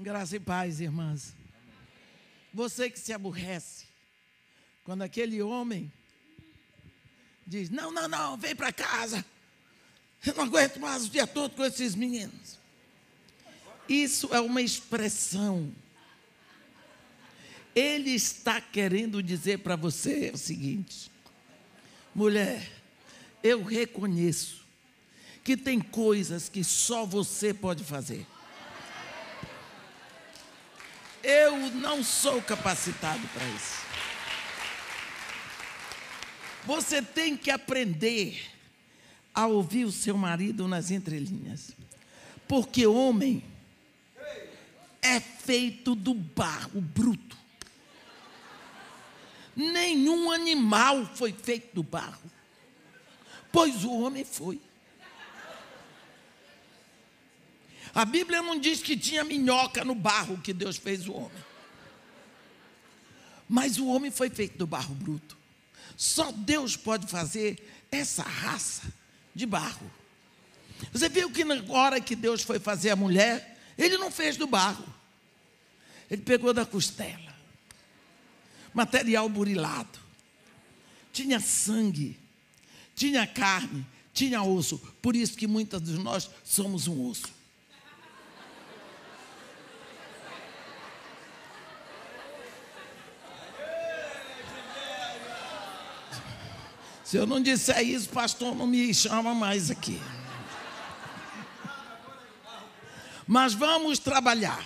Graça e paz, irmãs. Você que se aborrece quando aquele homem diz: não, vem para casa, eu não aguento mais o dia todo com esses meninos. Isso é uma expressão. Ele está querendo dizer para você o seguinte: mulher, eu reconheço que tem coisas que só você pode fazer. Eu não sou capacitado para isso. Você tem que aprender a ouvir o seu marido nas entrelinhas. Porque homem é feito do barro bruto. Nenhum animal foi feito do barro, pois o homem foi. A Bíblia não diz que tinha minhoca no barro que Deus fez o homem. Mas o homem foi feito do barro bruto. Só Deus pode fazer essa raça de barro. Você viu que na hora que Deus foi fazer a mulher, Ele não fez do barro. Ele pegou da costela. Material burilado. Tinha sangue. Tinha carne. Tinha osso. Por isso que muitas de nós somos um osso. Se eu não disser isso, pastor não me chama mais aqui. Mas vamos trabalhar.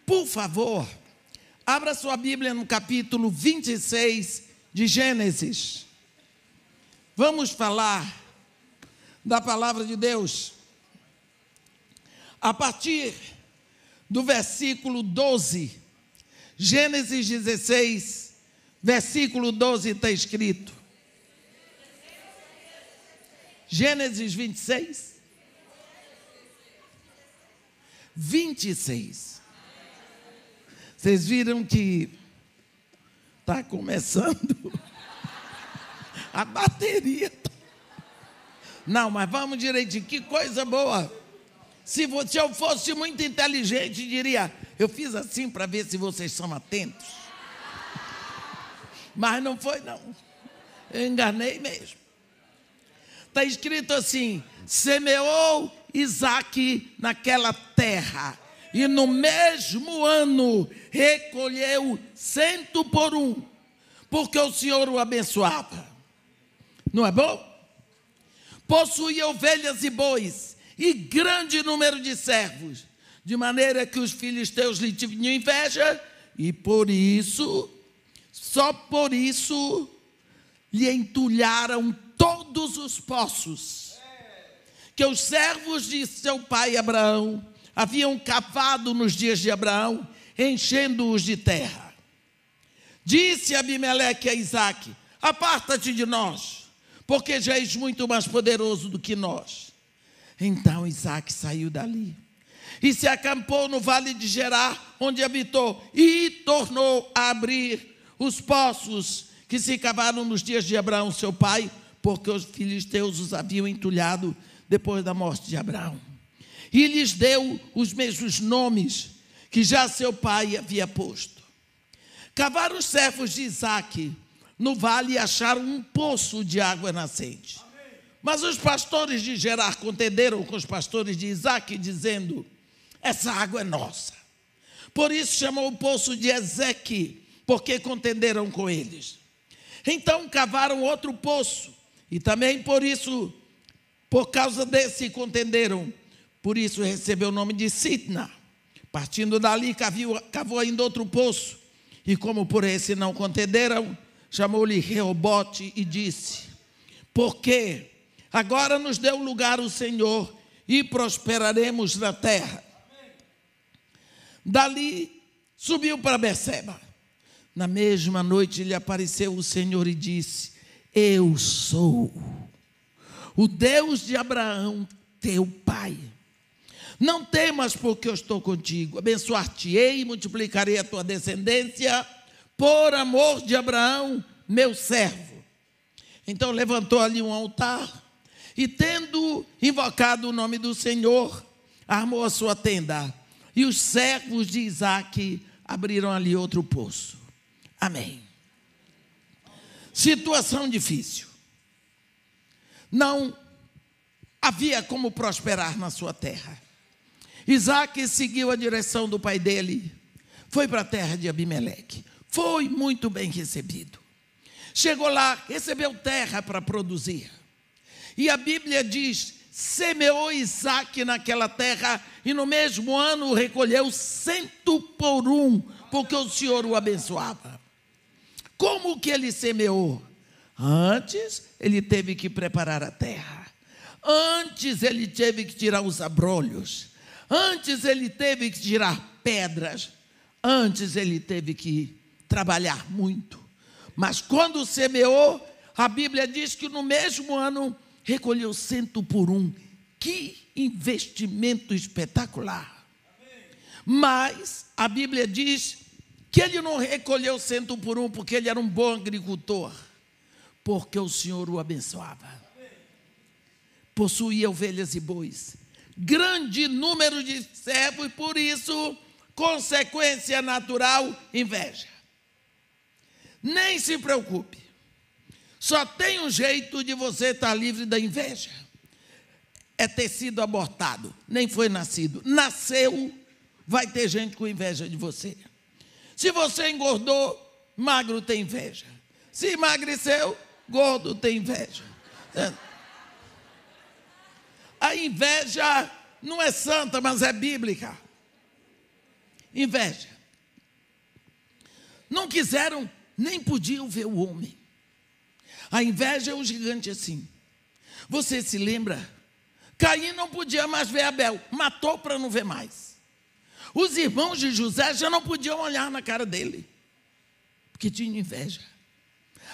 Por favor, abra sua Bíblia no capítulo 26 de Gênesis. Vamos falar da palavra de Deus. A partir do versículo 12. Gênesis 16, versículo 12 está escrito. Gênesis 26. 26. Vocês viram que está começando a bateria. Não, mas vamos direitinho. Que coisa boa. Se eu fosse muito inteligente, diria: eu fiz assim para ver se vocês são atentos. Mas não foi, não. Eu enganei mesmo. Está escrito assim: semeou Isaque naquela terra, e no mesmo ano recolheu 100 por 1, porque o Senhor o abençoava. Não é bom? Possuía ovelhas e bois, e grande número de servos, de maneira que os filisteus lhe tinham inveja, e por isso, só por isso, lhe entulharam todos os poços que os servos de seu pai Abraão haviam cavado nos dias de Abraão, enchendo-os de terra. Disse Abimeleque a Isaque: aparta-te de nós, porque já és muito mais poderoso do que nós. Então Isaque saiu dali e se acampou no vale de Gerar, onde habitou, e tornou a abrir os poços que se cavaram nos dias de Abraão, seu pai, porque os filisteus os haviam entulhado depois da morte de Abraão. E lhes deu os mesmos nomes que já seu pai havia posto. Cavaram os servos de Isaque no vale e acharam um poço de água nascente. Mas os pastores de Gerar contenderam com os pastores de Isaque, dizendo: essa água é nossa. Por isso chamou o poço de Ezeque, porque contenderam com eles. Então cavaram outro poço, e também por causa desse contenderam. Por isso recebeu o nome de Sitna. Partindo dali, cavou ainda outro poço, e como por esse não contenderam, chamou-lhe Reobote e disse: porque agora nos deu lugar o Senhor, e prosperaremos na terra. Dali subiu para Berseba. Na mesma noite lhe apareceu o Senhor e disse: eu sou o Deus de Abraão, teu pai. Não temas, porque eu estou contigo. Abençoar-te-ei e multiplicarei a tua descendência por amor de Abraão, meu servo. Então levantou ali um altar e, tendo invocado o nome do Senhor, armou a sua tenda E os servos de Isaque abriram ali outro poço. Amém. Situação difícil. Não havia como prosperar na sua terra. Isaque seguiu a direção do pai dele. Foi para a terra de Abimeleque. Foi muito bem recebido. Chegou lá, recebeu terra para produzir. E a Bíblia diz: semeou Isaque naquela terra e no mesmo ano recolheu 100 por um, porque o Senhor o abençoava. Como que ele semeou? Antes ele teve que preparar a terra. Antes ele teve que tirar os abrolhos. Antes ele teve que tirar pedras. Antes ele teve que trabalhar muito. Mas quando semeou, a Bíblia diz que no mesmo ano recolheu 100 por um. Que investimento espetacular. Mas a Bíblia diz que ele não recolheu 100 por um porque ele era um bom agricultor, porque o Senhor o abençoava. Possuía ovelhas e bois, grande número de servos, e por isso, consequência natural, inveja. Nem se preocupe, só tem um jeito de você estar livre da inveja: é ter sido abortado. Nem foi nascido, nasceu, vai ter gente com inveja de você. Se você engordou, magro tem inveja. Se emagreceu, gordo tem inveja. A inveja não é santa, mas é bíblica. Inveja. Não quiseram, nem podiam ver o homem. A inveja é um gigante assim. Você se lembra? Caim não podia mais ver Abel, matou para não ver mais. Os irmãos de José já não podiam olhar na cara dele, porque tinham inveja.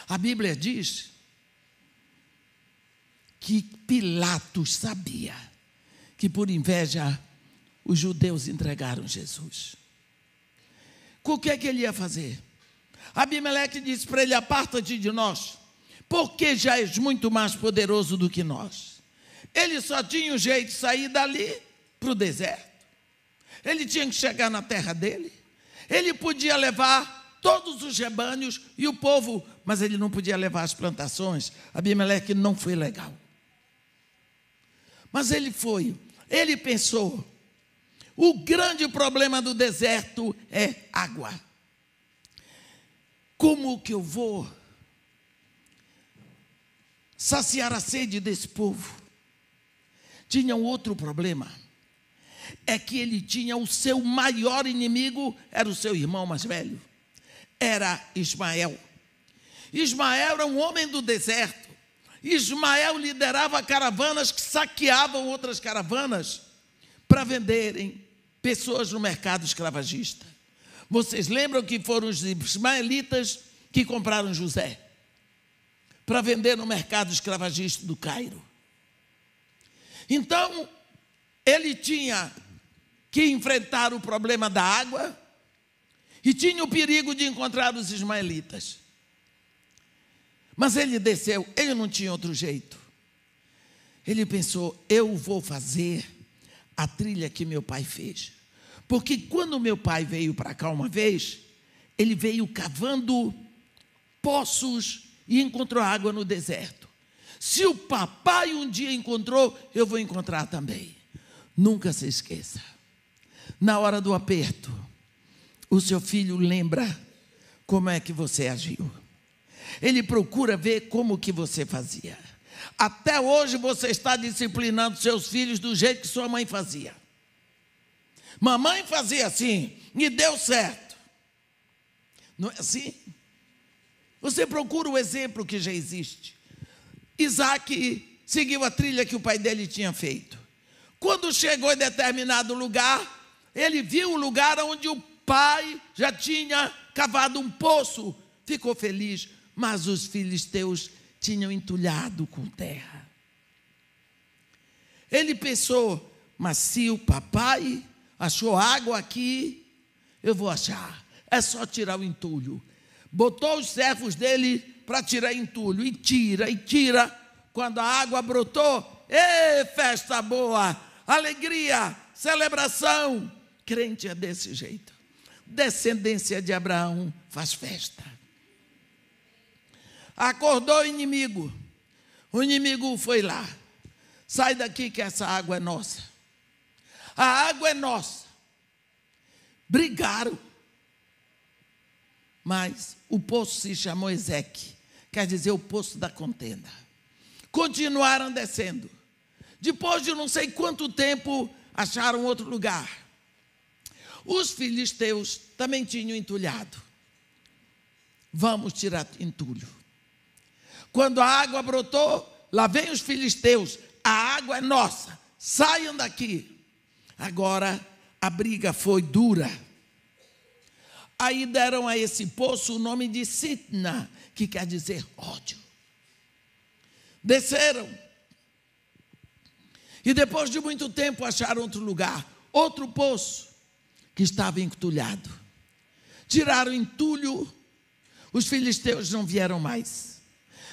A Bíblia diz que Pilatos sabia que por inveja os judeus entregaram Jesus. O que é que ele ia fazer? Abimeleque disse para ele: aparta-te de nós, porque já és muito mais poderoso do que nós. Ele só tinha um jeito de sair dali para o deserto. Ele tinha que chegar na terra dele. Ele podia levar todos os rebanhos e o povo, mas ele não podia levar as plantações. Abimeleque não foi legal. Mas ele foi. Ele pensou: o grande problema do deserto é água. Como que eu vou saciar a sede desse povo? Tinha um outro problema. É que ele tinha o seu maior inimigo, era o seu irmão mais velho. Era Ismael. Ismael era um homem do deserto. Ismael liderava caravanas que saqueavam outras caravanas para venderem pessoas no mercado escravagista. Vocês lembram que foram os ismaelitas que compraram José para vender no mercado escravagista do Cairo? Então, ele tinha que enfrentar o problema da água e tinha o perigo de encontrar os ismaelitas. Mas ele desceu, ele não tinha outro jeito. Ele pensou: eu vou fazer a trilha que meu pai fez. Porque quando meu pai veio para cá uma vez, ele veio cavando poços e encontrou água no deserto. Se o papai um dia encontrou, eu vou encontrar também. Nunca se esqueça. Na hora do aperto, o seu filho lembra como é que você agiu. Ele procura ver como que você fazia. Até hoje você está disciplinando seus filhos do jeito que sua mãe fazia. Mamãe fazia assim e deu certo. Não é assim? Você procura o exemplo que já existe. Isaque seguiu a trilha que o pai dele tinha feito. Quando chegou em determinado lugar, ele viu o lugar onde o pai já tinha cavado um poço. Ficou feliz, mas os filisteus tinham entulhado com terra. Ele pensou: mas se o papai achou água aqui, eu vou achar. É só tirar o entulho. Botou os servos dele para tirar entulho. E tira. Quando a água brotou, festa boa, alegria, celebração. crente é desse jeito. Descendência de Abraão faz festa. Acordou o inimigo foi lá. Sai daqui que essa água é nossa. A água é nossa. Brigaram. Mas o poço se chamou Ezeque, quer dizer, o poço da contenda. Continuaram descendo. Depois de não sei quanto tempo, acharam outro lugar. Os filisteus também tinham entulhado. Vamos tirar entulho. Quando a água brotou, lá vem os filisteus. A água é nossa. Saiam daqui. Agora a briga foi dura. Aí deram a esse poço o nome de Sitna, que quer dizer ódio. Desceram. E depois de muito tempo acharam outro lugar, outro poço, que estava entulhado. Tiraram o entulho, os filisteus não vieram mais.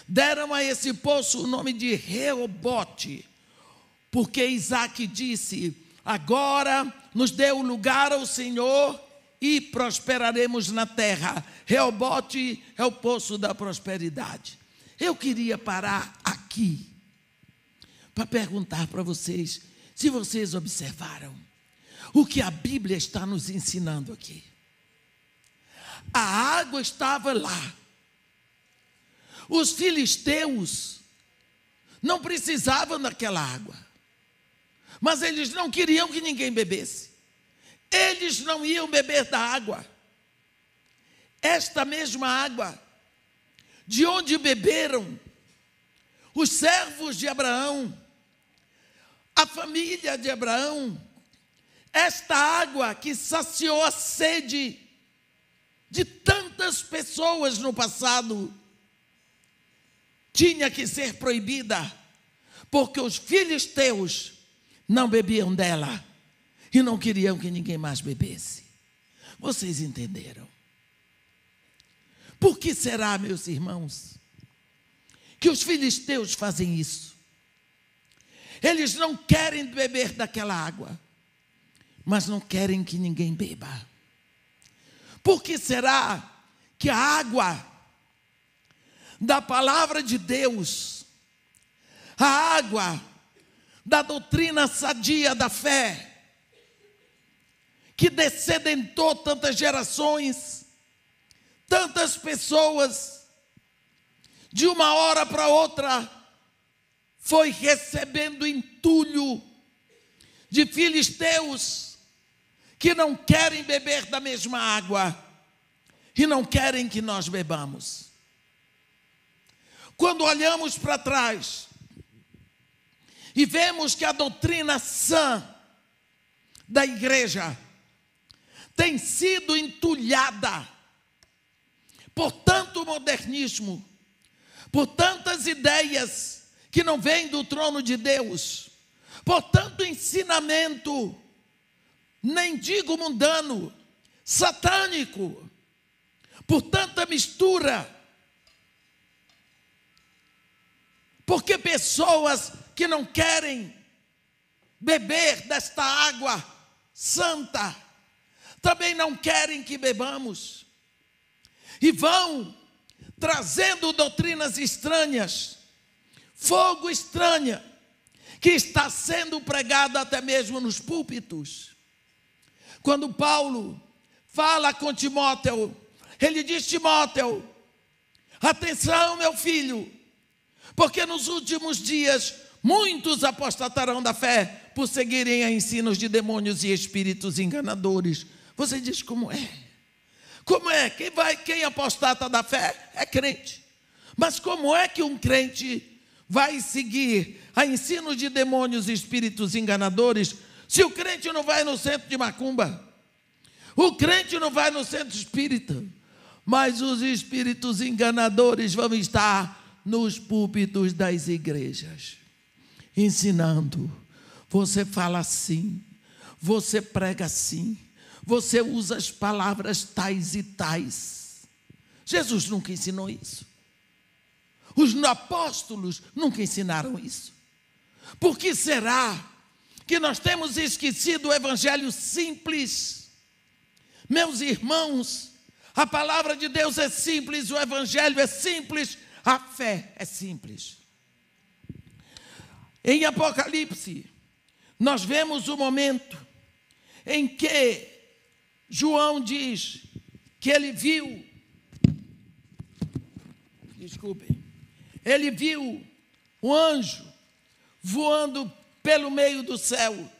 Deram a esse poço o nome de Reobote, porque Isaque disse: agora nos deu lugar ao Senhor e prosperaremos na terra. Reobote é o poço da prosperidade. Eu queria parar aqui para perguntar para vocês se vocês observaram o que a Bíblia está nos ensinando aqui. A água estava lá. Os filisteus não precisavam daquela água, mas eles não queriam que ninguém bebesse. Eles não iam beber da água. Esta mesma água, de onde beberam os servos de Abraão, a família de Abraão, esta água que saciou a sede de tantas pessoas no passado, tinha que ser proibida, porque os filisteus não bebiam dela e não queriam que ninguém mais bebesse. Vocês entenderam? Por que será, meus irmãos, que os filisteus fazem isso? Eles não querem beber daquela água, mas não querem que ninguém beba. Por que será que a água da palavra de Deus, a água da doutrina sadia da fé, que descedentou tantas gerações, tantas pessoas, de uma hora para outra, foi recebendo entulho de filisteus que não querem beber da mesma água e não querem que nós bebamos? Quando olhamos para trás e vemos que a doutrina sã da igreja tem sido entulhada por tanto modernismo, por tantas ideias que não vêm do trono de Deus, por tanto ensinamento, nem digo mundano, satânico, por tanta mistura, porque pessoas que não querem beber desta água santa, também não querem que bebamos, e vão trazendo doutrinas estranhas, fogo estranha, que está sendo pregado até mesmo nos púlpitos. Quando Paulo fala com Timóteo, ele diz: Timóteo, atenção, meu filho, porque nos últimos dias muitos apostatarão da fé por seguirem a ensinos de demônios e espíritos enganadores. Você diz: como é? Como é? Quem apostata da fé é crente. Mas como é que um crente vai seguir a ensino de demônios e espíritos enganadores se o crente não vai no centro de macumba? O crente não vai no centro espírita, mas os espíritos enganadores vão estar nos púlpitos das igrejas, ensinando. Você fala assim, você prega assim, você usa as palavras tais e tais. Jesus nunca ensinou isso. Os apóstolos nunca ensinaram isso. Por que será que nós temos esquecido o evangelho simples. Meus irmãos, a palavra de Deus é simples, o evangelho é simples, a fé é simples. Em Apocalipse, nós vemos o momento em que João diz que ele viu, ele viu um anjo voando pelo meio do céu.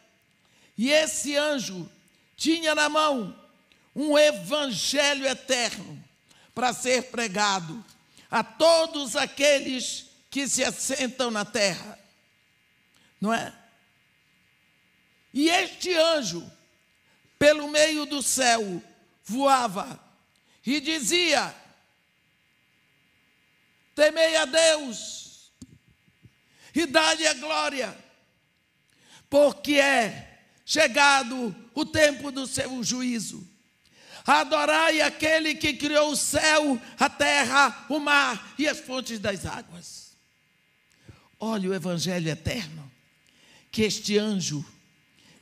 E esse anjo tinha na mão um evangelho eterno para ser pregado a todos aqueles que se assentam na terra. Não é? E este anjo, pelo meio do céu, voava e dizia: temei a Deus e dá-lhe a glória, porque é chegado o tempo do seu juízo. Adorai aquele que criou o céu, a terra, o mar e as fontes das águas. Olha o evangelho eterno que este anjo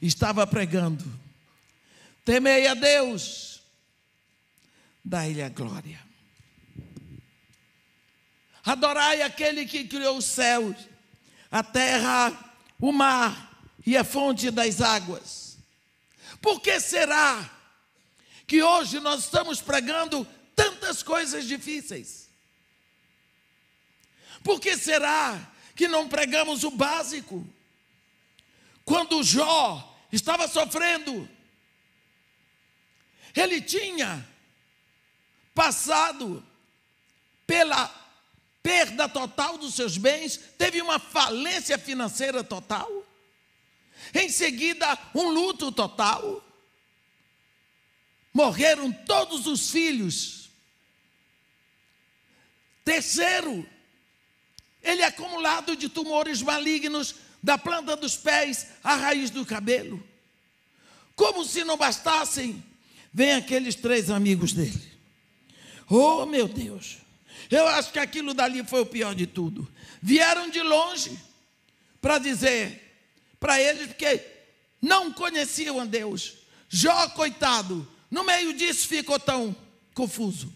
estava pregando. Temei a Deus, dai-lhe a glória. Adorai aquele que criou os céus, a terra, o mar e a fonte das águas. Por que será que hoje nós estamos pregando tantas coisas difíceis? Por que será que não pregamos o básico? Quando Jó estava sofrendo, ele tinha passado pela perda total dos seus bens, teve uma falência financeira total, em seguida um luto total, morreram todos os filhos. Terceiro, ele é acumulado de tumores malignos da planta dos pés à raiz do cabelo. Como se não bastassem, vem aqueles 3 amigos dele. Oh, meu Deus, eu acho que aquilo dali foi o pior de tudo. Vieram de longe para dizer para eles, porque não conheciam a Deus. Jó, coitado, no meio disso ficou tão confuso.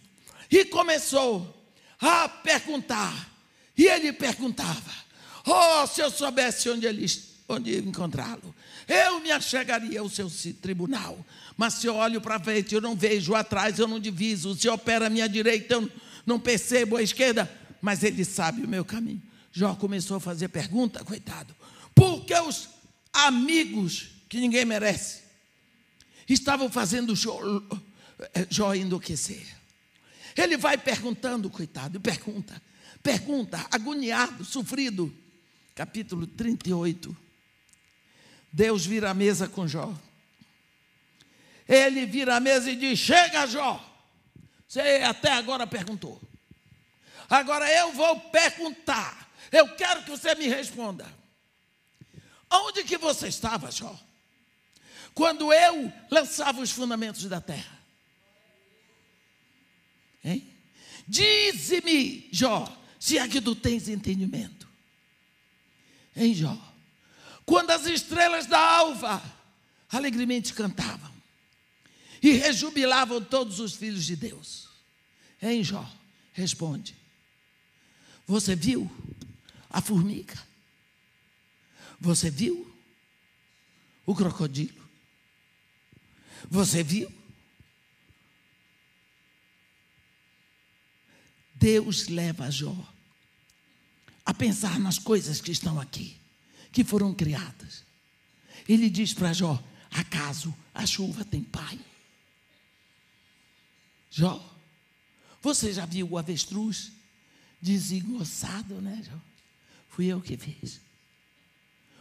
E começou a perguntar. E ele perguntava: oh, se eu soubesse onde encontrá-lo, eu me achegaria ao seu tribunal. Mas se eu olho para frente, eu não vejo, atrás eu não diviso. Se opera à minha direita, eu não percebo a esquerda. Mas ele sabe o meu caminho. Jó começou a fazer pergunta, coitado. Porque os amigos, que ninguém merece, estavam fazendo Jó enlouquecer. Ele vai perguntando, coitado, pergunta, agoniado, sofrido. Capítulo 38. Deus vira a mesa com Jó. Ele vira a mesa e diz: chega, Jó, você até agora perguntou, agora eu vou perguntar, eu quero que você me responda. Onde que você estava, Jó, quando eu lançava os fundamentos da terra? Hein? Dize-me, Jó, se é que tu tens entendimento. Hein, Jó? Quando as estrelas da alva alegremente cantavam e rejubilavam todos os filhos de Deus. Hein, Jó? Responde. Você viu a formiga? Você viu o crocodilo? Você viu? Deus leva Jó a pensar nas coisas que estão aqui, que foram criadas. Ele diz para Jó: acaso a chuva tem pai? Jó, você já viu o avestruz desengonçado, né, Jó? Fui eu que fiz.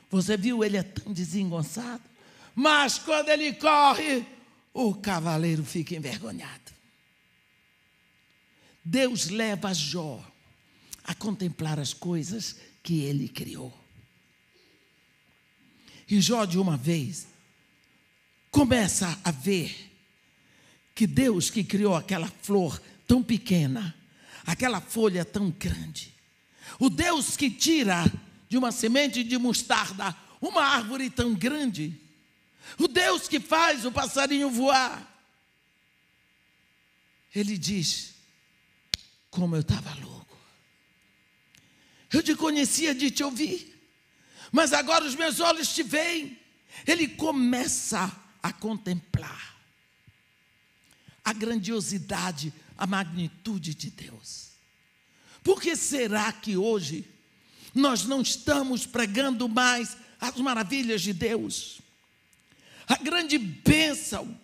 Você viu, ele é tão desengonçado, mas quando ele corre, o cavaleiro fica envergonhado. Deus leva Jó a contemplar as coisas que ele criou. E Jó, de uma vez, começa a ver que Deus que criou aquela flor tão pequena, aquela folha tão grande, o Deus que tira de uma semente de mostarda uma árvore tão grande, o Deus que faz o passarinho voar. Ele diz: como eu estava louco. Eu te conhecia de te ouvir, mas agora os meus olhos te veem. Ele começa a contemplar a grandiosidade, a magnitude de Deus. Por que será que hoje nós não estamos pregando mais as maravilhas de Deus? A grande bênção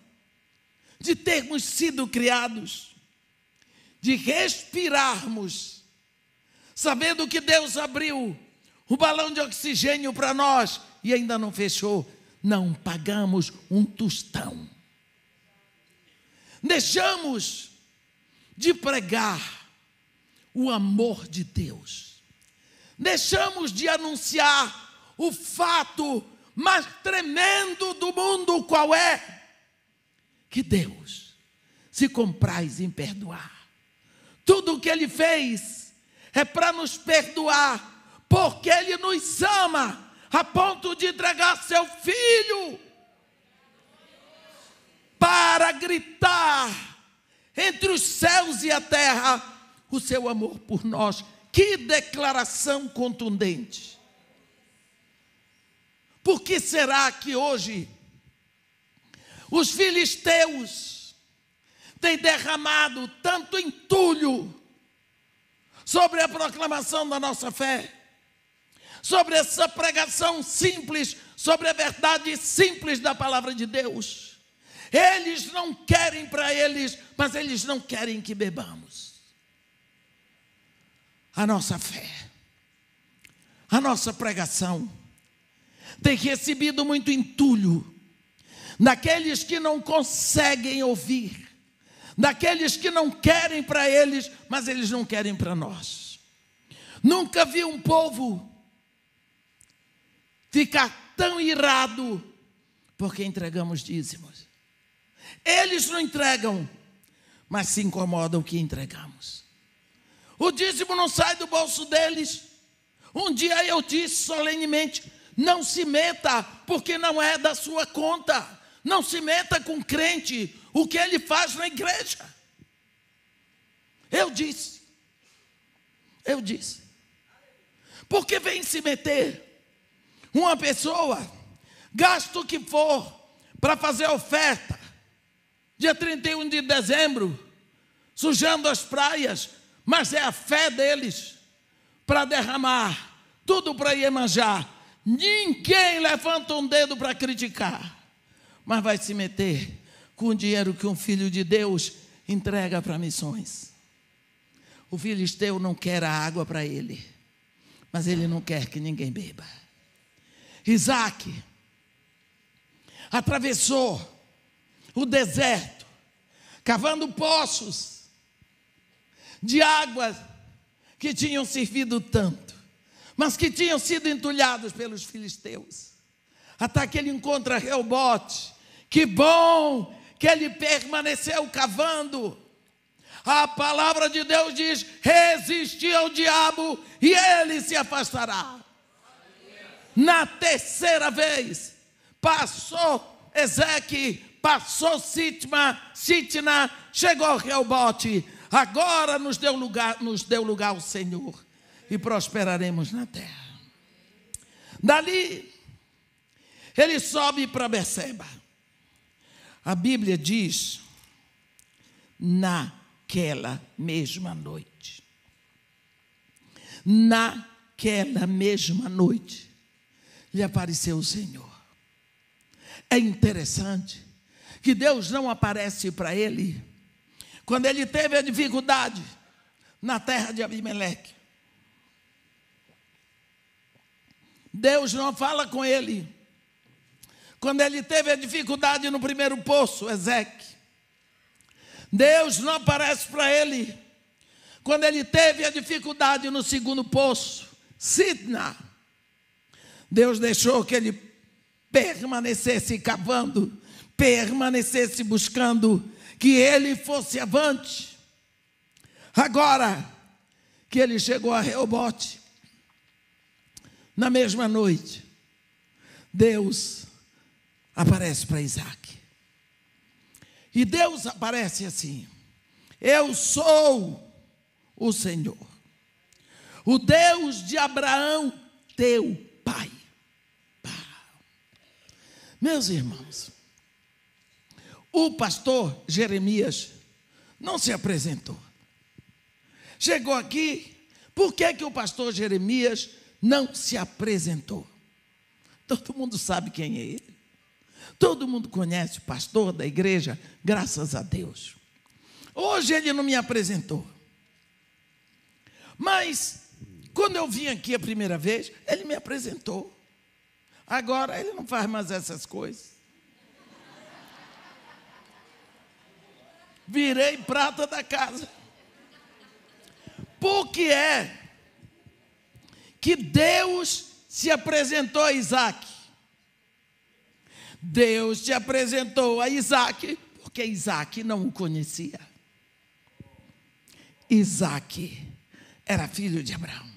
de termos sido criados, de respirarmos, sabendo que Deus abriu o balão de oxigênio para nós e ainda não fechou, não pagamos um tostão. Deixamos de pregar o amor de Deus. Deixamos de anunciar o fato mais tremendo do mundo, qual é? Que Deus se compraz em perdoar. Tudo o que Ele fez é para nos perdoar, porque Ele nos ama a ponto de entregar seu Filho para gritar entre os céus e a terra o seu amor por nós. Que declaração contundente! Por que será que hoje os filisteus têm derramado tanto entulho sobre a proclamação da nossa fé, sobre essa pregação simples, sobre a verdade simples da palavra de Deus? Eles não querem para eles, mas eles não querem que bebamos. A nossa fé, a nossa pregação tem recebido muito entulho daqueles que não conseguem ouvir, daqueles que não querem para eles, mas eles não querem para nós. Nunca vi um povo ficar tão irado porque entregamos dízimos. Eles não entregam, mas se incomodam que entregamos. O dízimo não sai do bolso deles. Um dia eu disse solenemente: não se meta, porque não é da sua conta. Não se meta com crente, o que ele faz na igreja. Eu disse. Porque vem se meter uma pessoa, gasta o que for para fazer oferta, dia 31 de dezembro, sujando as praias, mas é a fé deles para derramar tudo para Iemanjá. Ninguém levanta um dedo para criticar, mas vai se meter com o dinheiro que um filho de Deus entrega para missões. O filisteu não quer a água para ele, mas ele não quer que ninguém beba. Isaac atravessou o deserto, cavando poços de águas que tinham servido tanto, mas que tinham sido entulhados pelos filisteus. Até que ele encontra Reobote. Que bom que ele permaneceu cavando. A palavra de Deus diz: resistir ao diabo e ele se afastará. Na terceira vez, passou Ezeque, passou Sitna, chegou Reobote. Agora nos deu lugar o Senhor e prosperaremos na terra. Dali, ele sobe para Berseba. A Bíblia diz: naquela mesma noite. Naquela mesma noite, lhe apareceu o Senhor. É interessante que Deus não aparece para ele quando ele teve a dificuldade na terra de Abimeleque. Deus não fala com ele quando ele teve a dificuldade no primeiro poço, Ezeque. Deus não aparece para ele quando ele teve a dificuldade no segundo poço, Sitna. Deus deixou que ele permanecesse cavando, permanecesse buscando, que ele fosse avante. Agora que ele chegou a Reobote, na mesma noite, Deus aparece para Isaac. E Deus aparece assim: eu sou o Senhor, o Deus de Abraão, teu pai. Meus irmãos, o pastor Jeremias não se apresentou. Chegou aqui, por que o pastor Jeremias não se apresentou? Todo mundo sabe quem é ele. Todo mundo conhece o pastor da igreja, graças a Deus. Hoje ele não me apresentou. Mas, quando eu vim aqui a primeira vez, ele me apresentou. Agora ele não faz mais essas coisas. Virei prata da casa. Por que é que Deus se apresentou a Isaac? Deus se apresentou a Isaac porque Isaac não o conhecia. Isaac era filho de Abraão.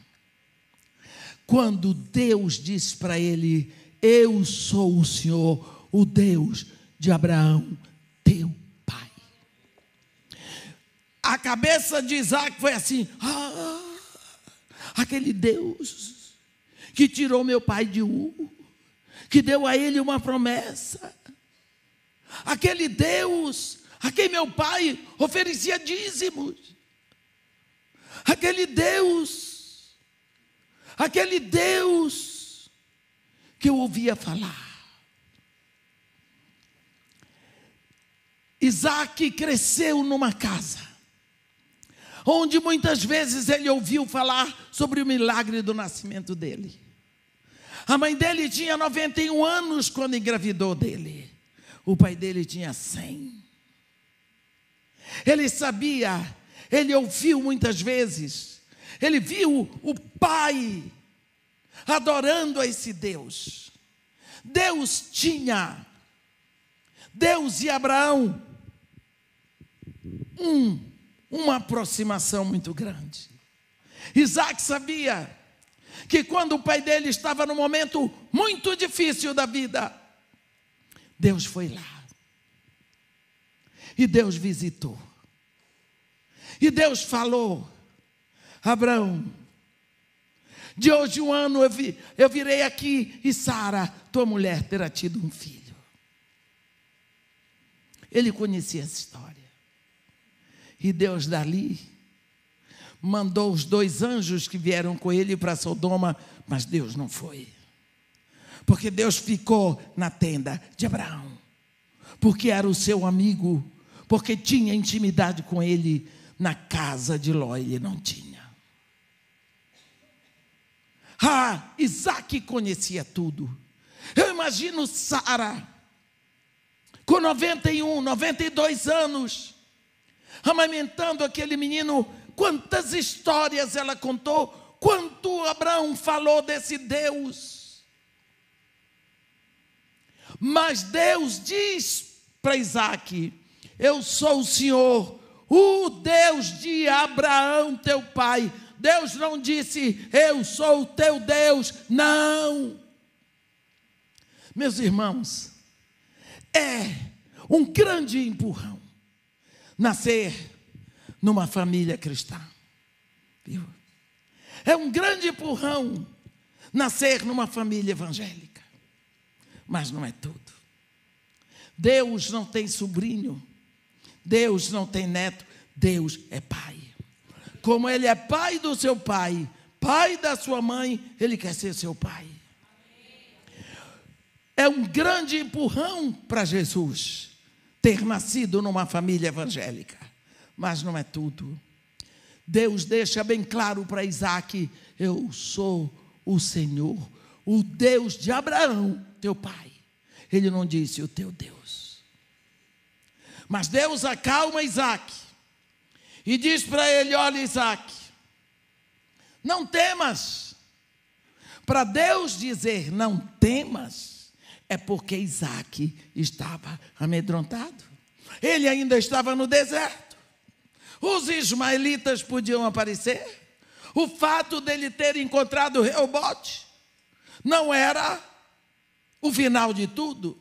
Quando Deus disse para ele: eu sou o Senhor, o Deus de Abraão, teu pai. A cabeça de Isaac foi assim: aquele Deus que tirou meu pai de Ur, que deu a ele uma promessa, aquele Deus a quem meu pai oferecia dízimos, aquele Deus que eu ouvia falar. Isaac cresceu numa casa onde muitas vezes ele ouviu falar sobre o milagre do nascimento dele. A mãe dele tinha 91 anos quando engravidou dele. O pai dele tinha 100. Ele sabia, ele ouviu muitas vezes, ele viu o pai adorando a esse Deus. Deus e Abraão, uma aproximação muito grande. Isaac sabia que quando o pai dele estava num momento muito difícil da vida, Deus foi lá. E Deus visitou. E Deus falou: Abraão, de hoje um ano eu virei aqui e Sara, tua mulher, terá tido um filho. Ele conhecia essa história. E Deus dali mandou os 2 anjos que vieram com ele para Sodoma, mas Deus não foi. Porque Deus ficou na tenda de Abraão. Porque era o seu amigo, porque tinha intimidade com ele. Na casa de Ló ele não tinha. Isaac conhecia tudo. Eu imagino Sara, com 91, 92 anos, amamentando aquele menino. Quantas histórias ela contou, quanto Abraão falou desse Deus. Mas Deus diz para Isaac: eu sou o Senhor, o Deus de Abraão, teu pai. Deus não disse: eu sou o teu Deus. Não. Meus irmãos, é um grande empurrão nascer numa família cristã. Viu? É um grande empurrão nascer numa família evangélica. Mas não é tudo. Deus não tem sobrinho. Deus não tem neto. Deus é pai. Como ele é pai do seu pai, pai da sua mãe, ele quer ser seu pai. É um grande empurrão para Jesus ter nascido numa família evangélica. Mas não é tudo. Deus deixa bem claro para Isaac: eu sou o Senhor, o Deus de Abraão, teu pai. Ele não disse o teu Deus. Mas Deus acalma Isaac e diz para ele: olha, Isaac, não temas. Para Deus dizer não temas, é porque Isaac estava amedrontado. Ele ainda estava no deserto. Os ismaelitas podiam aparecer. O fato dele ter encontrado Reobote não era o final de tudo,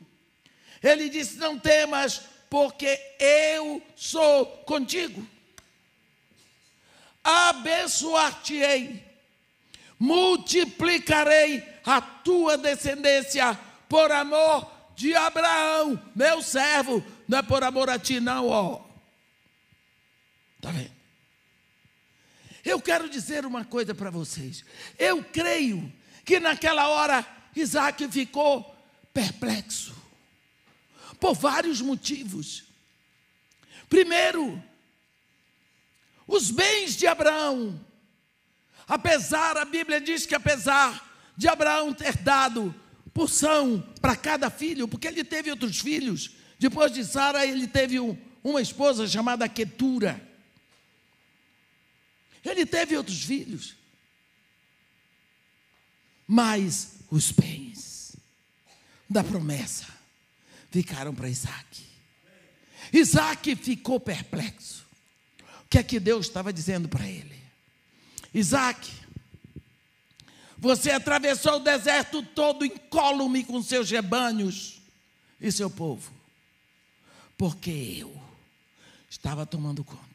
ele disse: não temas, porque eu sou contigo. Abençoar-te-ei, multiplicarei a tua descendência por amor de Abraão, meu servo. Não é por amor a ti, não, ó. Está vendo? Eu quero dizer uma coisa para vocês. Eu creio que naquela hora Isaac ficou perplexo, por vários motivos. Primeiro, os bens de Abraão. A Bíblia diz que apesar de Abraão ter dado porção para cada filho, porque ele teve outros filhos, depois de Sara ele teve uma esposa chamada Quetura. Ele teve outros filhos, mas os bens da promessa ficaram para Isaac. Isaac ficou perplexo. O que é que Deus estava dizendo para ele? Isaac, você atravessou o deserto todo incólume com seus rebanhos e seu povo, porque eu estava tomando conta.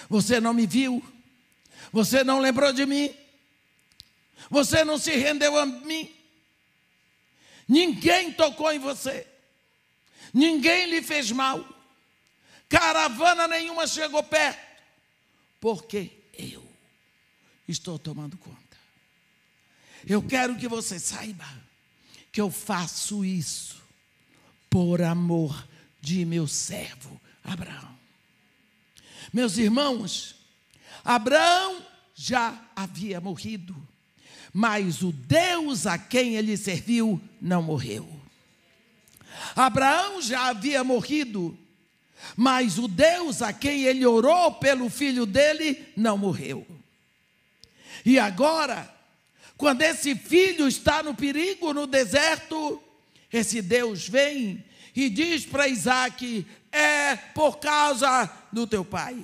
Você não me viu, você não lembrou de mim, você não se rendeu a mim, ninguém tocou em você, ninguém lhe fez mal, caravana nenhuma chegou perto, porque eu estou tomando conta. Eu quero que você saiba que eu faço isso por amor de meu servo Abraão. Meus irmãos, Abraão já havia morrido, mas o Deus a quem ele serviu não morreu. Abraão já havia morrido, mas o Deus a quem ele orou pelo filho dele não morreu. E agora, quando esse filho está no perigo, no deserto, esse Deus vem e diz para Isaac: é por causa do teu pai,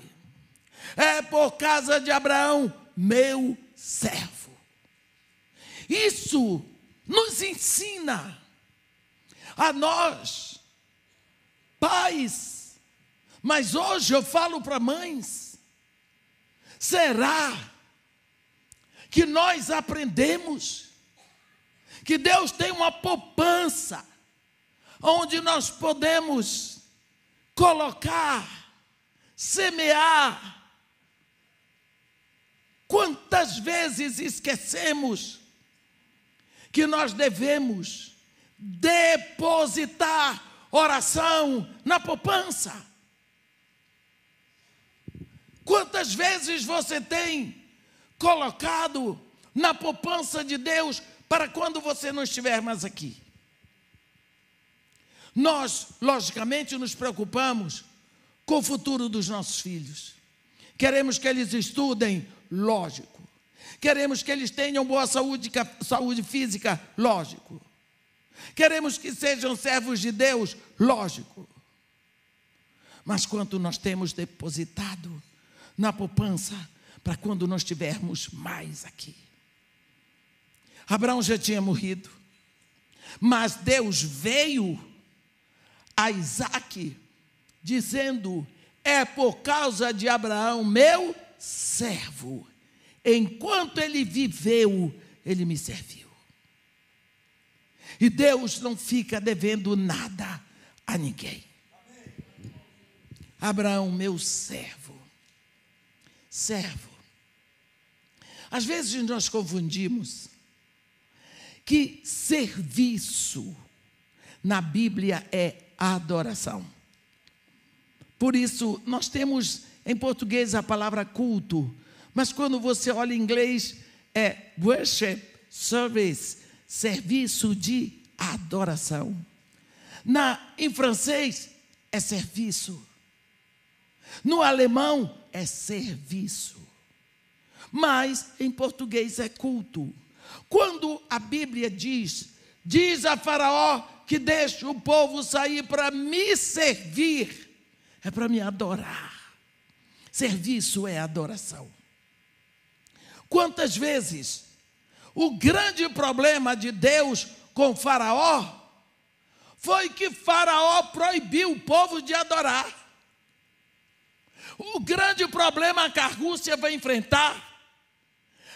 é por causa de Abraão, meu servo. Isso nos ensina a nós, pais, mas hoje eu falo para mães: será que nós aprendemos que Deus tem uma poupança onde nós podemos colocar, semear? Quantas vezes esquecemos que nós devemos depositar oração na poupança? Quantas vezes você tem colocado na poupança de Deus para quando você não estiver mais aqui? Nós, logicamente, nos preocupamos com o futuro dos nossos filhos. Queremos que eles estudem, lógico. Queremos que eles tenham boa saúde física, lógico. Queremos que sejam servos de Deus, lógico. Mas quanto nós temos depositado na poupança para quando nós estivermos mais aqui? Abraão já tinha morrido, mas Deus veio a Isaac dizendo: é por causa de Abraão, meu servo, enquanto ele viveu, ele me serviu. E Deus não fica devendo nada a ninguém. Abraão, meu servo. Servo. Às vezes nós confundimos que serviço na Bíblia é adoração. Por isso, nós temos em português a palavra culto, mas quando você olha em inglês é worship, service, serviço de adoração. Em francês é serviço. No alemão é serviço. Mas em português é culto. Quando a Bíblia diz a Faraó que deixe o povo sair para me servir, é para me adorar. Serviço é adoração. Quantas vezes o grande problema de Deus com Faraó foi que Faraó proibiu o povo de adorar. O grande problema que a Rússia vai enfrentar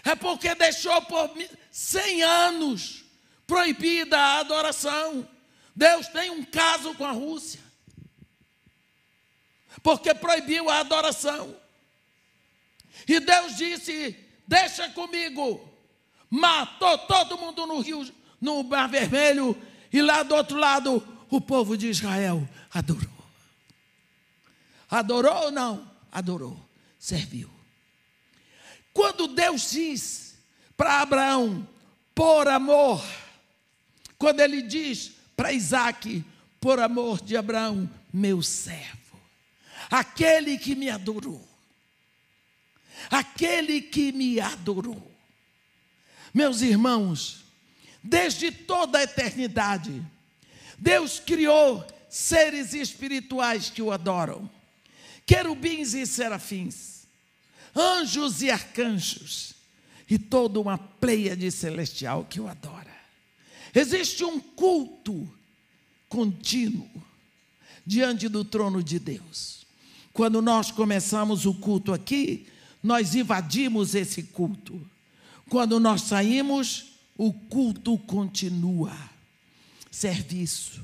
é porque deixou por 100 anos proibida a adoração. Deus tem um caso com a Rússia, porque proibiu a adoração. E Deus disse: deixa comigo. Matou todo mundo no Mar Vermelho, e lá do outro lado o povo de Israel adorou. Adorou ou não? Adorou, serviu. Quando Deus diz para Abraão, por amor, quando ele diz para Isaque, por amor de Abraão, meu servo, aquele que me adorou, aquele que me adorou. Meus irmãos, desde toda a eternidade, Deus criou seres espirituais que o adoram, querubins e serafins, anjos e arcanjos, e toda uma pleiade celestial que o adora. Existe um culto contínuo diante do trono de Deus. Quando nós começamos o culto aqui, nós invadimos esse culto. Quando nós saímos, o culto continua. Serviço.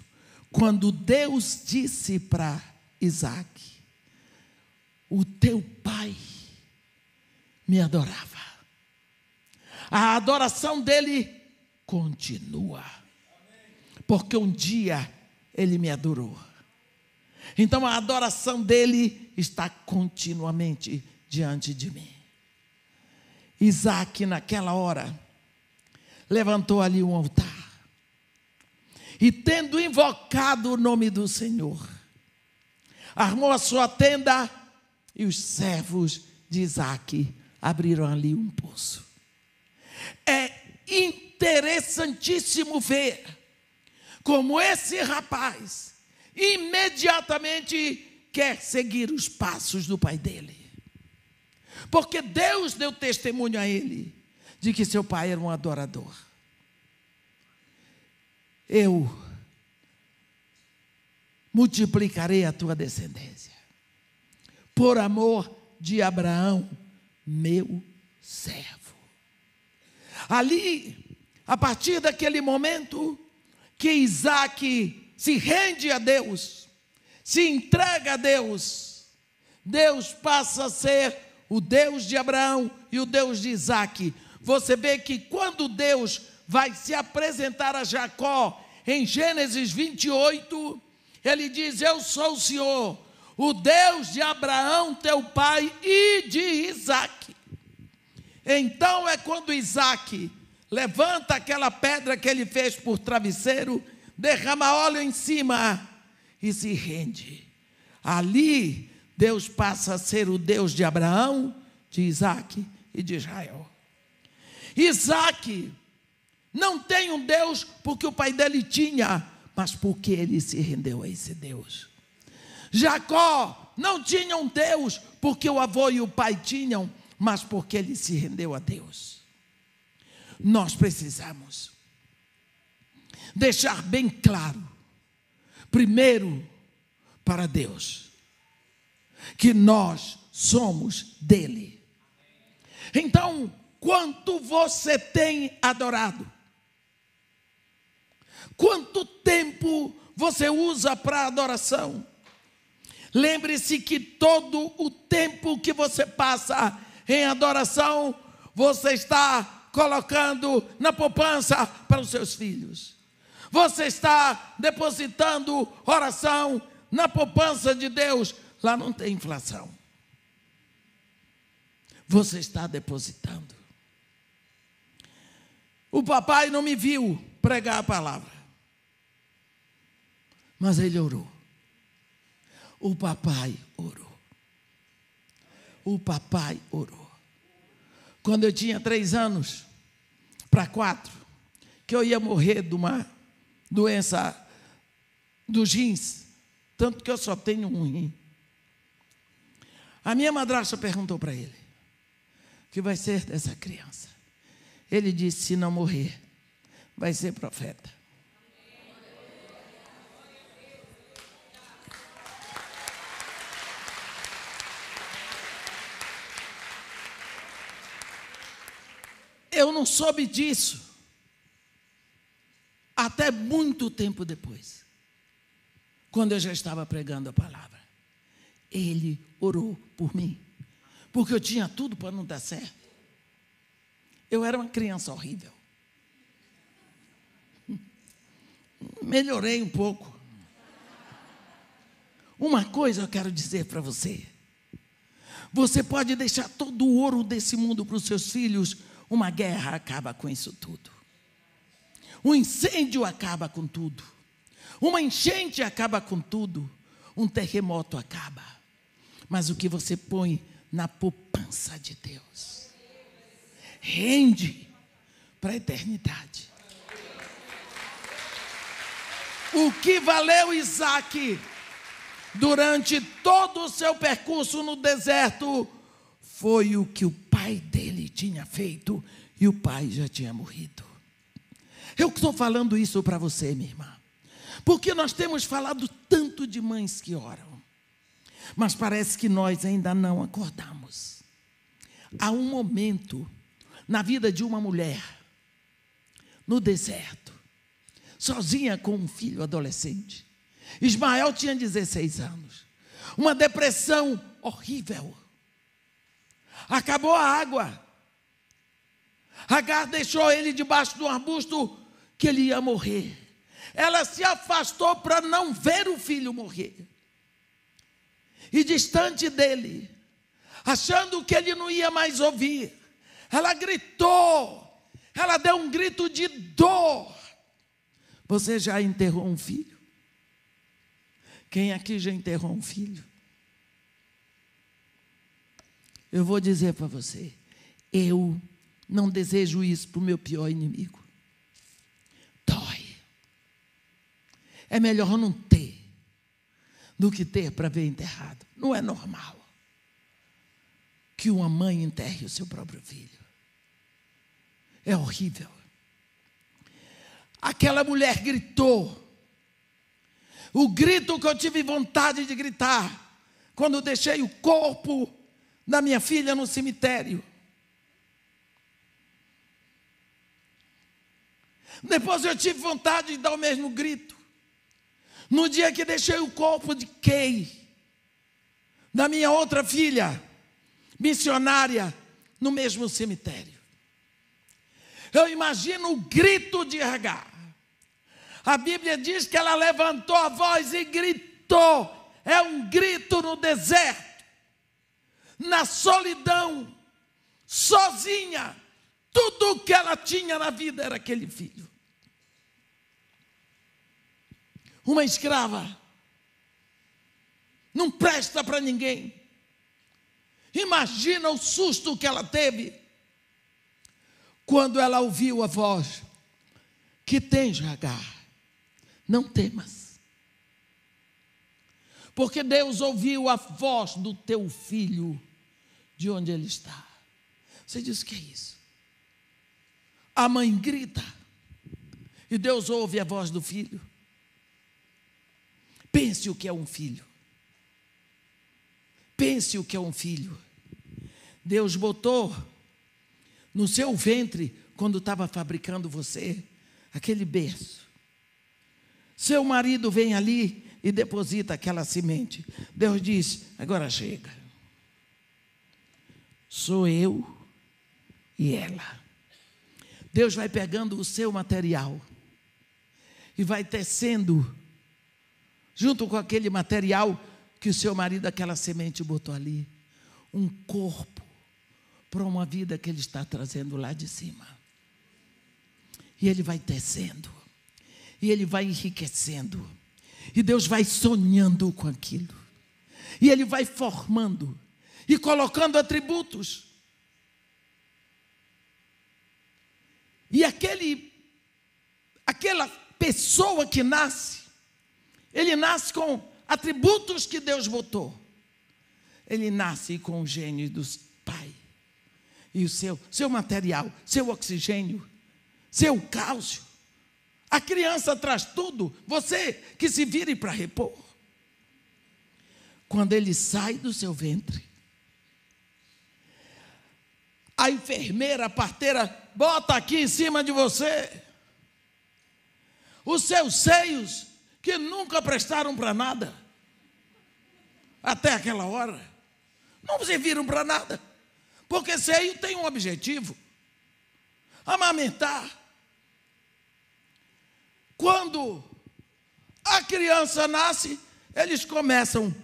Quando Deus disse para Isaque, o teu pai me adorava, a adoração dele continua, porque um dia ele me adorou. Então a adoração dele está continuamente diante de mim. Isaque, naquela hora, levantou ali um altar, e tendo invocado o nome do Senhor, armou a sua tenda, e os servos de Isaque abriram ali um poço. É interessantíssimo ver como esse rapaz imediatamente quer seguir os passos do pai dele, porque Deus deu testemunho a ele de que seu pai era um adorador. Eu multiplicarei a tua descendência, por amor de Abraão, meu servo. Ali, a partir daquele momento que Isaque se rende a Deus, se entrega a Deus, Deus passa a ser o Deus de Abraão e o Deus de Isaque. Você vê que quando Deus vai se apresentar a Jacó, em Gênesis 28, ele diz: eu sou o Senhor, o Deus de Abraão, teu pai, e de Isaque. Então é quando Isaque levanta aquela pedra que ele fez por travesseiro, derrama óleo em cima e se rende. Ali Deus passa a ser o Deus de Abraão, de Isaque e de Israel. Isaque não tem um Deus porque o pai dele tinha, mas porque ele se rendeu a esse Deus. Jacó não tinha um Deus porque o avô e o pai tinham, mas porque ele se rendeu a Deus. Nós precisamos deixar bem claro, primeiro para Deus, que nós somos dele. Então, quanto você tem adorado? Quanto tempo você usa para adoração? Lembre-se que todo o tempo que você passa em adoração, você está colocando na poupança para os seus filhos. Você está depositando oração na poupança de Deus. Lá não tem inflação. Você está depositando. O papai não me viu pregar a palavra, mas ele orou. O papai orou. O papai orou. Quando eu tinha 3 anos para 4, que eu ia morrer de uma doença dos rins, tanto que eu só tenho um rim. A minha madrasta perguntou para ele: o que vai ser dessa criança? Ele disse: se não morrer, vai ser profeta. eu não soube disso até muito tempo depois, quando eu já estava pregando a palavra. Ele orou por mim, porque eu tinha tudo para não dar certo. Eu era uma criança horrível. Melhorei um pouco. Uma coisa eu quero dizer para você: você pode deixar todo o ouro desse mundo para os seus filhos, uma guerra acaba com isso tudo. Um incêndio acaba com tudo. Uma enchente acaba com tudo. Um terremoto acaba. Mas o que você põe na poupança de Deus rende para a eternidade. O que valeu Isaac durante todo o seu percurso no deserto foi o que o pai dele tinha feito, e o pai já tinha morrido. Eu estou falando isso para você, minha irmã, porque nós temos falado tanto de mães que oram, mas parece que nós ainda não acordamos. Há um momento na vida de uma mulher, no deserto, sozinha com um filho adolescente. Ismael tinha 16 anos. Uma depressão horrível. Acabou a água. Agar deixou ele debaixo de um arbusto que ele ia morrer. Ela se afastou para não ver o filho morrer. E distante dele, achando que ele não ia mais ouvir, ela gritou. Ela deu um grito de dor. Você já enterrou um filho? Quem aqui já enterrou um filho? Eu vou dizer para você, eu não desejo isso para o meu pior inimigo. Dói. É melhor não ter do que ter para ver enterrado. Não é normal que uma mãe enterre o seu próprio filho. É horrível. Aquela mulher gritou. O grito que eu tive vontade de gritar quando deixei o corpo da minha filha no cemitério. Depois eu tive vontade de dar o mesmo grito no dia que deixei o corpo de Kay, da minha outra filha, missionária, no mesmo cemitério. Eu imagino o grito de Agar. A Bíblia diz que ela levantou a voz e gritou. É um grito no deserto, na solidão, sozinha. Tudo o que ela tinha na vida era aquele filho. Uma escrava. Não presta para ninguém. Imagina o susto que ela teve quando ela ouviu a voz: que tens, Agar? Não temas, porque Deus ouviu a voz do teu filho de onde ele está. Você diz: o que é isso? A mãe grita e Deus ouve a voz do filho. Pense o que é um filho. Pense o que é um filho. Deus botou no seu ventre, quando estava fabricando você, aquele berço. Seu marido vem ali e deposita aquela semente. Deus diz: agora chega. Sou eu e ela. Deus vai pegando o seu material e vai tecendo, junto com aquele material que o seu marido, aquela semente, botou ali, um corpo para uma vida que ele está trazendo lá de cima. E ele vai tecendo. E ele vai enriquecendo. E Deus vai sonhando com aquilo. E ele vai formando. E colocando atributos. E aquela pessoa que nasce, ele nasce com atributos que Deus botou. Ele nasce com o gênio do Pai. E o seu material, seu oxigênio, seu cálcio. A criança traz tudo, você que se vire para repor. Quando ele sai do seu ventre, a enfermeira, a parteira, bota aqui em cima de você os seus seios que nunca prestaram para nada, até aquela hora, não serviram para nada, porque seio tem um objetivo, amamentar. Quando a criança nasce, eles começam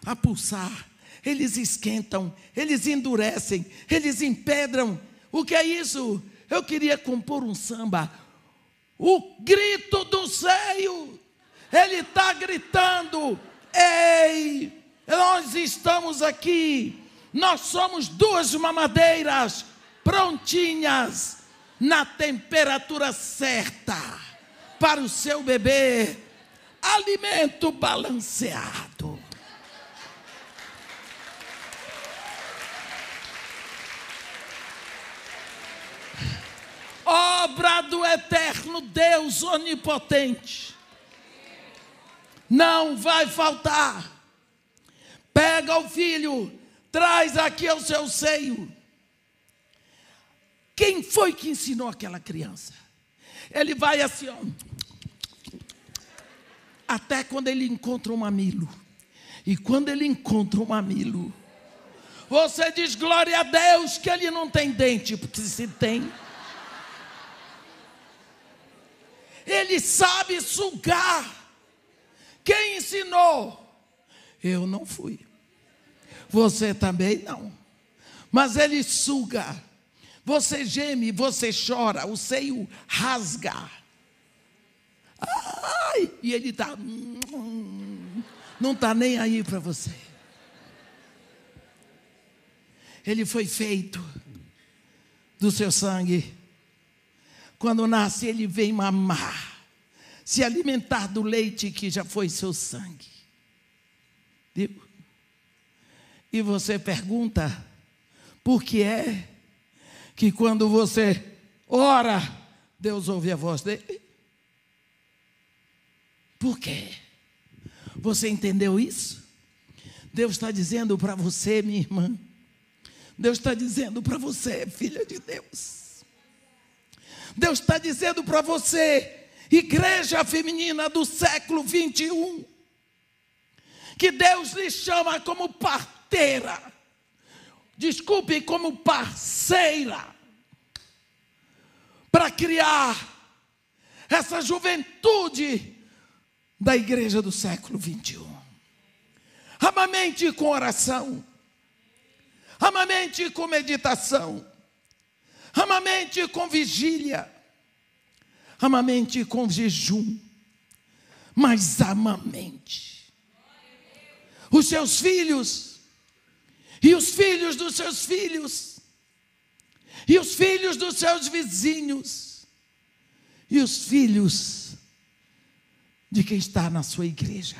a pulsar, eles esquentam, eles endurecem, eles empedram. O que é isso? Eu queria compor um samba. O grito do seio, ele está gritando: ei, nós estamos aqui, nós somos duas mamadeiras prontinhas, na temperatura certa, para o seu bebê, alimento balanceado. Obra do eterno Deus onipotente. Não vai faltar. Pega o filho, traz aqui ao seu seio. Quem foi que ensinou aquela criança? Ele vai assim, ó, até quando ele encontra um mamilo. E quando ele encontra um mamilo, você diz glória a Deus que ele não tem dente, porque se tem, ele sabe sugar. Quem ensinou? Eu não fui. Você também não. Mas ele suga. Você geme, você chora, o seio rasga. Ai, e ele está, não está nem aí para você. Ele foi feito do seu sangue. Quando nasce, ele vem mamar, se alimentar do leite que já foi seu sangue. Viu? E você pergunta, por que é que quando você ora, Deus ouve a voz dele? Por quê? Você entendeu isso? Deus está dizendo para você, minha irmã. Deus está dizendo para você, filha de Deus. Deus está dizendo para você, igreja feminina do século 21, que Deus lhe chama como parteira. Desculpe, como parceira, para criar essa juventude da igreja do século 21. Amamente com oração, amamente com meditação, amamente com vigília, amamente com jejum, mas amamente. Os seus filhos, e os filhos dos seus filhos, e os filhos dos seus vizinhos, e os filhos de quem está na sua igreja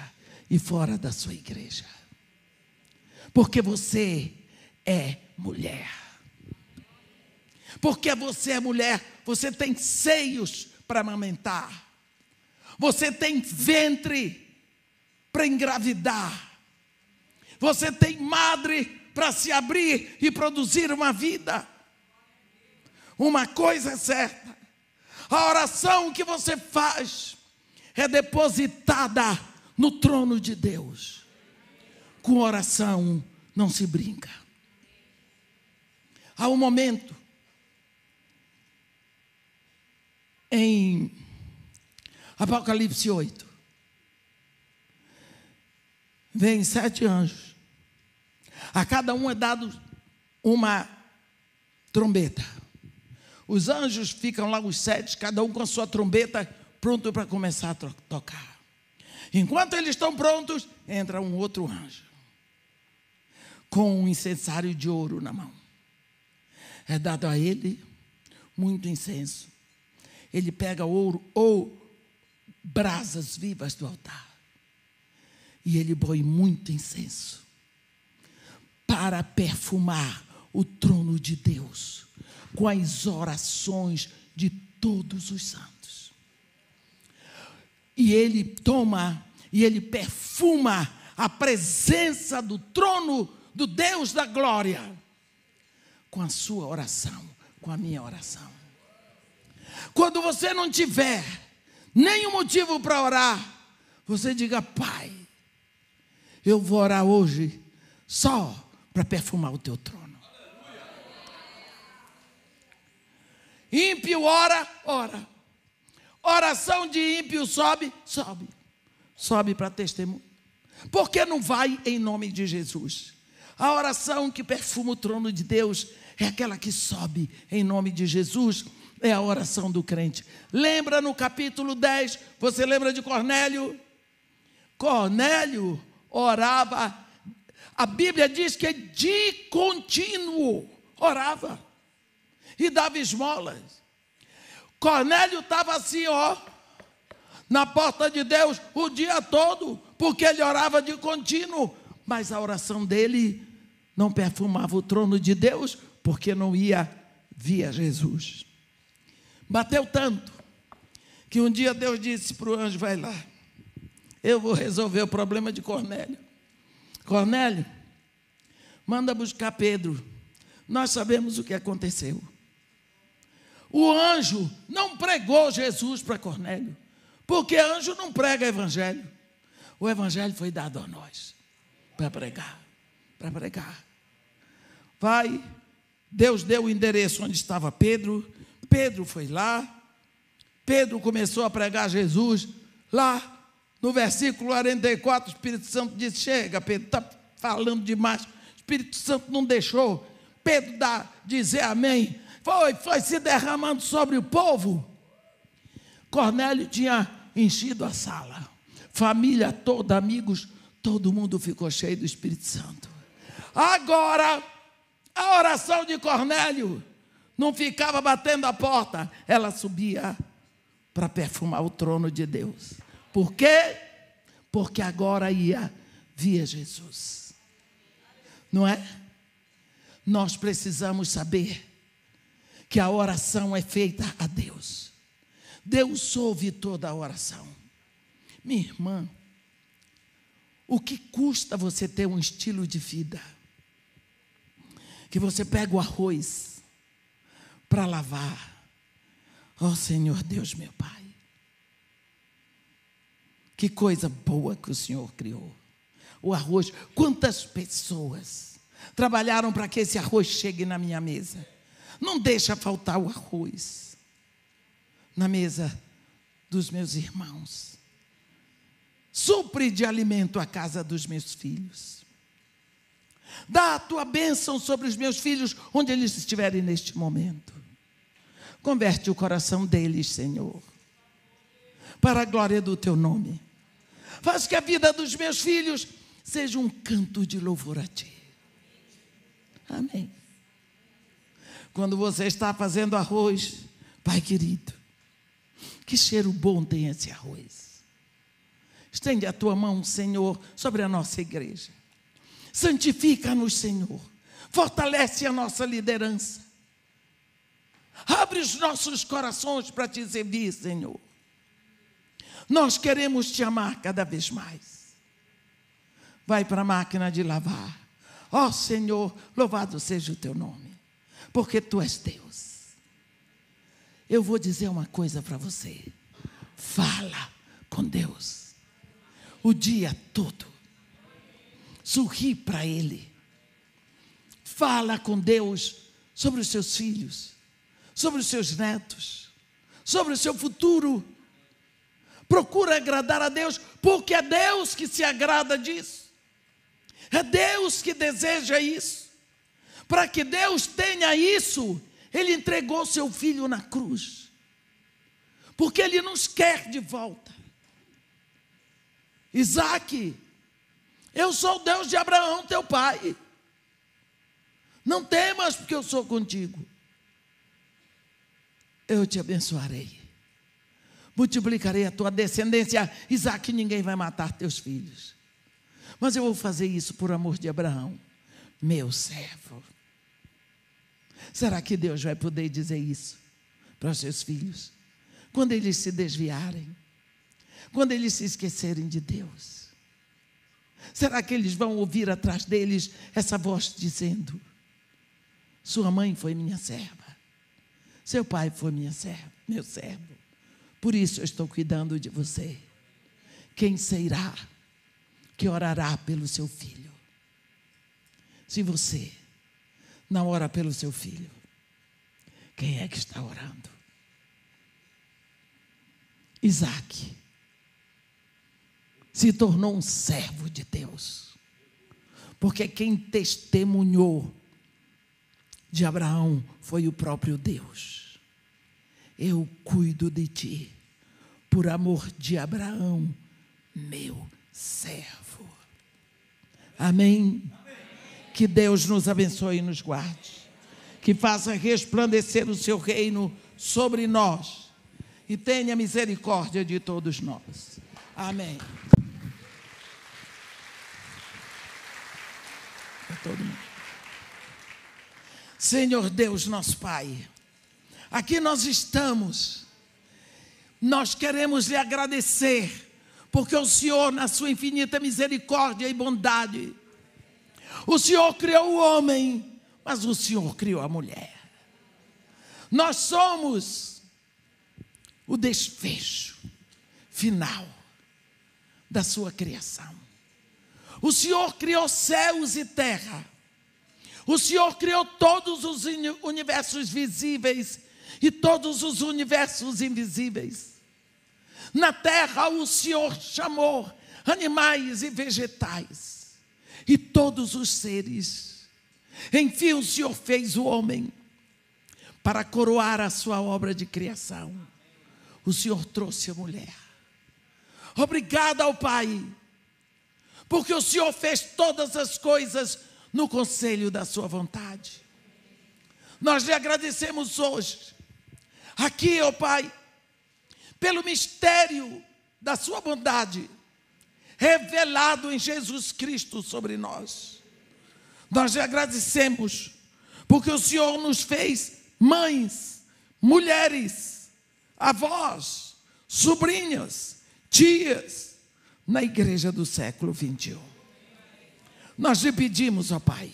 e fora da sua igreja. Porque você é mulher. Porque você é mulher, você tem seios para amamentar. Você tem ventre para engravidar. Você tem madre para se abrir e produzir uma vida. Uma coisa é certa: a oração que você faz é depositada no trono de Deus. Com oração não se brinca. Há um momento em Apocalipse 8, vem 7 anjos. A cada um é dado uma trombeta. Os anjos ficam lá, os 7, cada um com a sua trombeta, pronto para começar a tocar. Enquanto eles estão prontos, entra um outro anjo, com um incensário de ouro na mão. É dado a ele muito incenso. Ele pega ouro ou brasas vivas do altar, e ele põe muito incenso para perfumar o trono de Deus com as orações de todos os santos. E ele toma e ele perfuma a presença do trono do Deus da glória com a sua oração, com a minha oração. Quando você não tiver nenhum motivo para orar, você diga: Pai, eu vou orar hoje só para perfumar o teu trono. Ímpio ora, ora. Oração de ímpio sobe, sobe. Sobe para testemunho. Por que não vai em nome de Jesus? A oração que perfuma o trono de Deus é aquela que sobe em nome de Jesus. É a oração do crente. Lembra no capítulo 10, você lembra de Cornélio? Cornélio orava, a Bíblia diz que de contínuo orava e dava esmolas. Cornélio estava assim, na porta de Deus o dia todo, porque ele orava de contínuo, mas a oração dele não perfumava o trono de Deus, porque não ia via Jesus. Bateu tanto, que um dia Deus disse para o anjo: vai lá, eu vou resolver o problema de Cornélio. Cornélio, manda buscar Pedro, nós sabemos o que aconteceu. O anjo não pregou Jesus para Cornélio, porque anjo não prega evangelho. O evangelho foi dado a nós, para pregar, para pregar. Vai, Deus deu o endereço onde estava Pedro, Pedro foi lá, Pedro começou a pregar Jesus, lá no versículo 44, o Espírito Santo disse: chega, Pedro, está falando demais. O Espírito Santo não deixou Pedro dizer amém. Foi se derramando sobre o povo. Cornélio tinha enchido a sala, família toda, amigos, todo mundo ficou cheio do Espírito Santo. Agora, a oração de Cornélio não ficava batendo a porta, ela subia para perfumar o trono de Deus. Por quê? Porque agora ia via Jesus. Não é? Nós precisamos saber que a oração é feita a Deus. Deus ouve toda a oração. Minha irmã, o que custa você ter um estilo de vida que você pega o arroz para lavar? Oh Senhor Deus, meu Pai, que coisa boa que o Senhor criou. O arroz, quantas pessoas trabalharam para que esse arroz chegue na minha mesa? Não deixa faltar o arroz na mesa dos meus irmãos. Supre de alimento a casa dos meus filhos. Dá a tua bênção sobre os meus filhos, onde eles estiverem neste momento. Converte o coração deles, Senhor, para a glória do teu nome. Faz que a vida dos meus filhos seja um canto de louvor a ti. Amém. Quando você está fazendo arroz, Pai querido, que cheiro bom tem esse arroz. Estende a tua mão, Senhor, sobre a nossa igreja. Santifica-nos, Senhor. Fortalece a nossa liderança. Abre os nossos corações para te servir, Senhor. Nós queremos te amar cada vez mais. Vai para a máquina de lavar. Ó Senhor, louvado seja o teu nome, porque tu és Deus. Eu vou dizer uma coisa para você. Fala com Deus o dia todo. Sorri para Ele. Fala com Deus sobre os seus filhos, sobre os seus netos, sobre o seu futuro. Procura agradar a Deus, porque é Deus que se agrada disso. É Deus que deseja isso. Para que Deus tenha isso, Ele entregou seu filho na cruz. Porque Ele nos quer de volta. Isaque, eu sou o Deus de Abraão, teu pai. Não temas, porque eu sou contigo. Eu te abençoarei. Multiplicarei a tua descendência. Isaque, ninguém vai matar teus filhos. Mas eu vou fazer isso por amor de Abraão, meu servo. Será que Deus vai poder dizer isso para os seus filhos? Quando eles se desviarem, quando eles se esquecerem de Deus, será que eles vão ouvir atrás deles essa voz dizendo: Sua mãe foi minha serva. Seu pai foi meu servo. Por isso eu estou cuidando de você. Quem será que orará pelo seu filho? Se você não ora pelo seu filho, quem é que está orando? Isaac se tornou um servo de Deus, porque quem testemunhou de Abraão foi o próprio Deus. Eu cuido de ti, por amor de Abraão, meu servo. Amém? Que Deus nos abençoe e nos guarde, que faça resplandecer o seu reino sobre nós e tenha misericórdia de todos nós. Amém. Todo mundo. Senhor Deus, nosso Pai, aqui nós estamos, nós queremos lhe agradecer, porque o Senhor, na sua infinita misericórdia e bondade, o Senhor criou o homem, mas o Senhor criou a mulher. Nós somos o desfecho final da sua criação. O Senhor criou céus e terra. O Senhor criou todos os universos visíveis e todos os universos invisíveis. Na terra o Senhor chamou animais e vegetais e todos os seres. Enfim, o Senhor fez o homem para coroar a sua obra de criação. O Senhor trouxe a mulher. Obrigado ao Pai, porque o Senhor fez todas as coisas no conselho da sua vontade. Nós lhe agradecemos hoje, aqui, ó Pai, pelo mistério da sua bondade, revelado em Jesus Cristo sobre nós. Nós lhe agradecemos, porque o Senhor nos fez mães, mulheres, avós, sobrinhas, tias, na igreja do século 21. Nós lhe pedimos, ó Pai,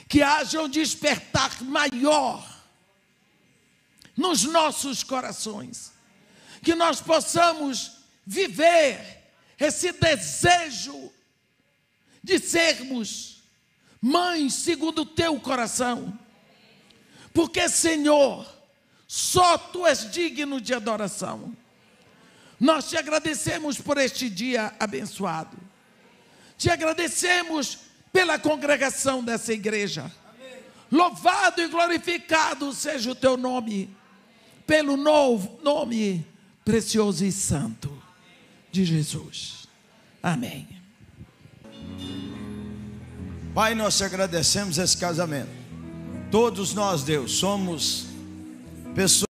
que haja um despertar maior nos nossos corações, que nós possamos viver esse desejo de sermos mães segundo o teu coração, porque, Senhor, só tu és digno de adoração. Nós te agradecemos por este dia abençoado. Te agradecemos pela congregação dessa igreja. Amém. Louvado e glorificado seja o teu nome, pelo novo nome precioso e santo de Jesus. Amém. Pai, nós te agradecemos esse casamento. Todos nós, Deus, somos pessoas